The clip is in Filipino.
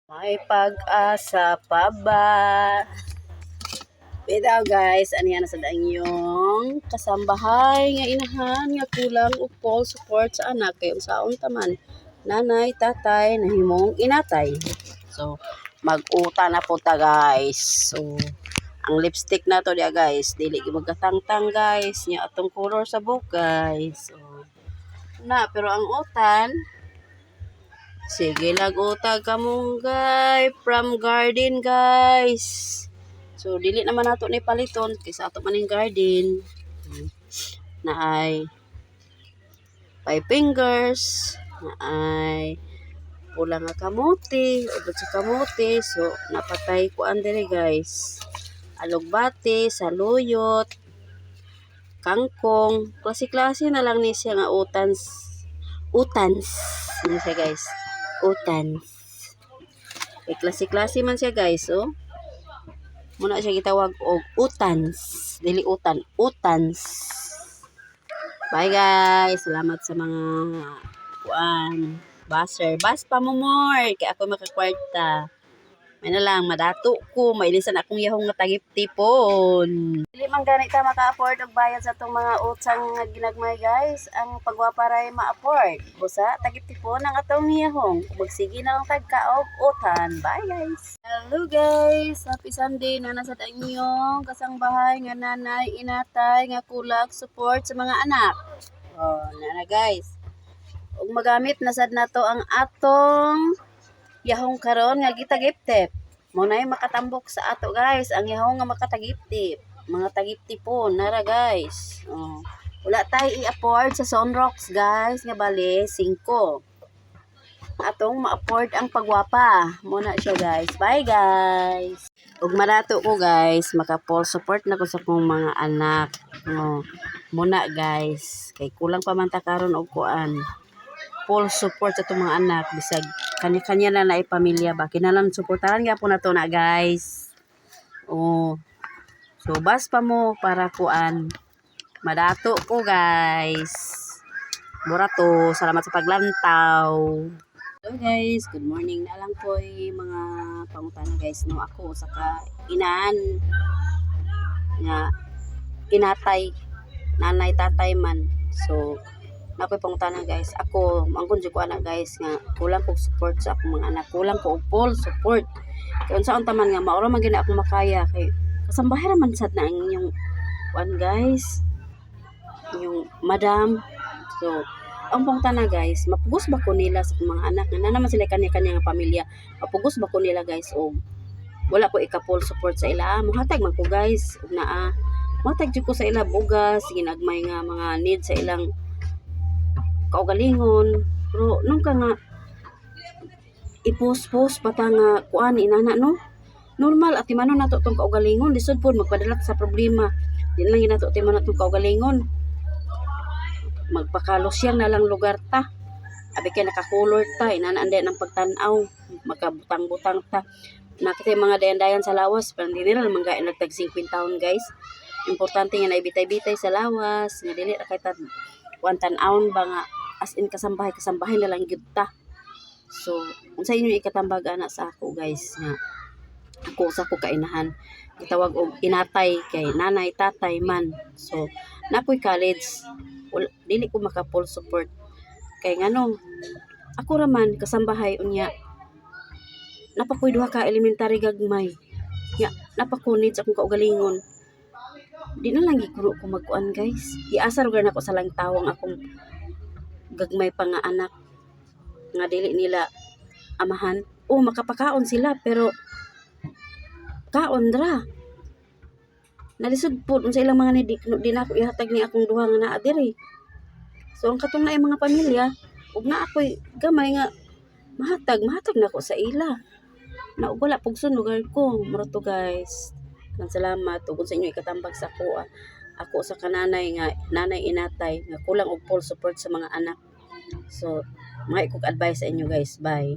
May pag-asa pa ba? Bitaw guys, ani na sa inyong kasambahay nga inahan nga kulang og full support sa anak kay unsaon taman nanay tatay nahimong inatay. So mag-uta na po ta guys. So ang lipstick na to dia guys, dili magkatangtang guys, nya atong color sa buhok guys. So pero ang utan sige utag kamunggay from garden guys. So dili naman nato ni paliton kaysa ato maning garden. Na ay 5 fingers, na ay pula nga kamote, ubod sa kamote. So napatay ko andere guys. Alugbate, saluyot, kangkong, klase-klase na lang ni siya nga utans. Ano siya guys? Utans. Klase-klase man siya guys, oh. Muna siya gitawag og utans, dili utan, utans. Bye guys, salamat sa mga bas pa mo more kay ako makakwarta. May na lang madato ko, mailisan akong yahong nga tagip-tipon. Dili man gani ta maka-afford og bayad sa tong mga utang nga ginagmay guys. Ang pagwaparay ma-afford. Busa tagip-tipon ang atong yahong. Magsige na lang tag kaog utan. Bye guys. Hello guys, happy Sunday na nasa inyong kasangbahay nga nanay inatay nga kulag support sa mga anak. Oh, na guys. Ug magamit na sad nato ang atong yahong karon nga gitagip-tip. Mo nay makatambok sa ato guys, ang yahong nga makatagip-tip. Mga tagip-tipon nara guys. Oh. Wala tay i-afford sa Sunrocks guys nga bali 5. Atong ma-afford ang pagwapa. Muna siya guys. Bye guys. Ug madato ko guys, maka full support na ko sa kong mga anak. Oh. Muna guys, kay kulang pa man ta karon og kuan. Full support sa itong mga anak bisag kanya-kanya na na pamilya ba kinalang suportahan nga po na to na guys. Oh, so bas pa mo para kuan madato ko guys. Mura to, salamat sa paglantaw. Hello guys, good morning na lang po mga pangutana guys. No, ako sa inaan nga inatay nanay tatay man. So nakoy pangutana guys, ako mangkon jud ko anak guys nga kulang kog support sa akong mga anak, kulang ko og full support kay unsaon taman nga maura man gina akong makaya kay kasambahay ra man sad na ang inyong one guys, yung madam. So ang pangutana guys, mapugos ba ko nila sa akong mga anak nga naman sila kanya-kanya nga pamilya, mapugos ba ko nila guys o wala ko ika-full support sa ila? Muhatag man ko guys ug naa muhatag jud ko sa ila bugas, ginagmay nga mga need sa ilang kaugalingon. Pero nung ka nga i-post pata nga kuan inana no normal at timano nato tong kaugalingon lisod pod magpadala sa problema. Di lang ginato timano tong kaugalingon, magpakalusyang na lang lugar ta, abi kay nakakulor ta inana ande ng pagtan-aw, magkabutang-butang ta. Nakita mga dayan-dayan sa lawas pero hindi nila manggain nagtag 50 taon guys. Importante nga naibitay-bitay sa lawas nga dili ra kay ta kuan tan-awon ba nga as in kasambahay na lang gyud ta. So unsa inyo ikatambag ana sa ako guys nga ako sa ko kainahan gitawag og inatay kay nanay tatay man. So napoy college dili ko maka full support kay ngano ako ra man kasambahay unya napakoy duha ka elementary gagmay nya napakunit sa akong kaugalingon. Di na lang gikuno ko magkuan guys, iasar gyud nako sa lang tawang akong gagmay pa nga anak nga dili nila amahan. O makapakaon sila pero kaon ra nalisod po sa ilang mga di na ako ihatag ni akong duha nga naa diri. So ang katong naay mga pamilya ug na ako'y gamay nga mahatag na ko sa ila na wala pugson lugar ko. Mura to guys, nang salamat ug sa inyo ikatambag sa ako sa kananay nga nanay inatay nga kulang og full support sa mga anak. So, mga ikog advice sa inyo guys. Bye.